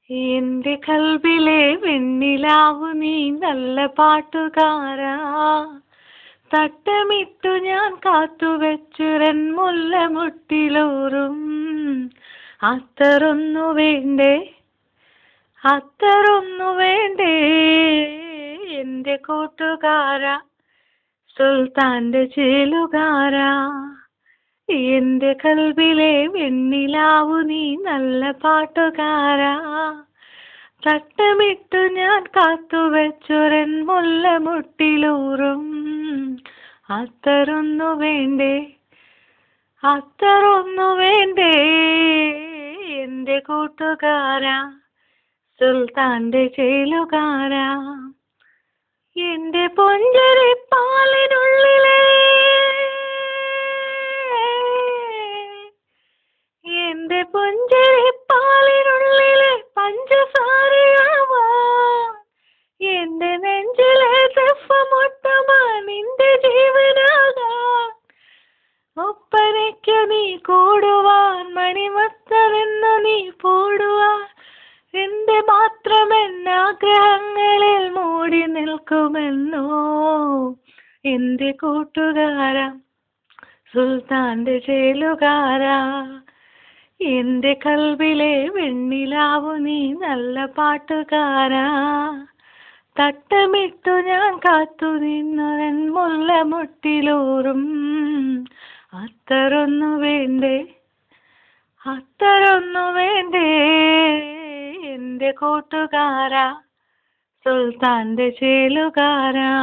എന്റെ കൽബിലെ വെണ്ണിലാവു നീ നല്ല പാട്ടുകാരാ. തട്ടമിട്ടു ഞാൻ കാത്തുവെച്ചുരൻ മുല്ലമുട്ടിലൂറും. അത്തറൊന്നു വേണ്ടേ, അത്തറൊന്നു വേണ്ടേ എന്റെ കൂട്ടുകാരാ, സുൽത്താന്റെ ചേലുകാരാ. എന്റെ കൽബിലെ വെണ്ണിലാവു നീ നല്ല പാട്ടുകാരാ. തട്ടമിട്ടു ഞാൻ കാത്തുവെച്ചൊരൻ മുല്ലമുട്ടിലൂറും. അത്തറൊന്നു വേണ്ടേ, അത്തറൊന്നു വേണ്ടേ എന്റെ കൂട്ടുകാരാ, സുൽത്താന്റെ ചേലുകാരാ. എന്റെ പൊഞ്ചരിപ്പാലിനുള്ളിലെ, എന്റെ പുഞ്ചിരിപ്പാലിനുള്ളിലെ പഞ്ചസാരയാവാ, എന്റെ നെഞ്ചിലെ ദഫമുട്ടുമാ നിന്റെ ജീവനാകാൻ. ഒപ്പനയ്ക്കു നീ കൂടുവാൻ, മണിമത്തമെന്നു നീ പോടുവാൻ, എന്റെ മാത്രമെന്നാഗ്രഹങ്ങളിൽ മൂടി നിൽക്കുമെന്നോ എന്റെ കൂട്ടുകാരാ, സുൽത്താന്റെ ചേലുകാരാ. എന്റെ കൽബിലെ വെണ്ണിലാവു നീ നല്ല പാട്ടുകാരാ. തട്ടമിട്ടു ഞാൻ കാത്തു നിന്നവൻ മുല്ലമുട്ടിലൂറും. അത്തറൊന്നു വേണ്ടേ, അത്തറൊന്നു വേണ്ടേ എന്റെ കൂട്ടുകാരാ, സുൽത്താന്റെ ചേലുകാരാ.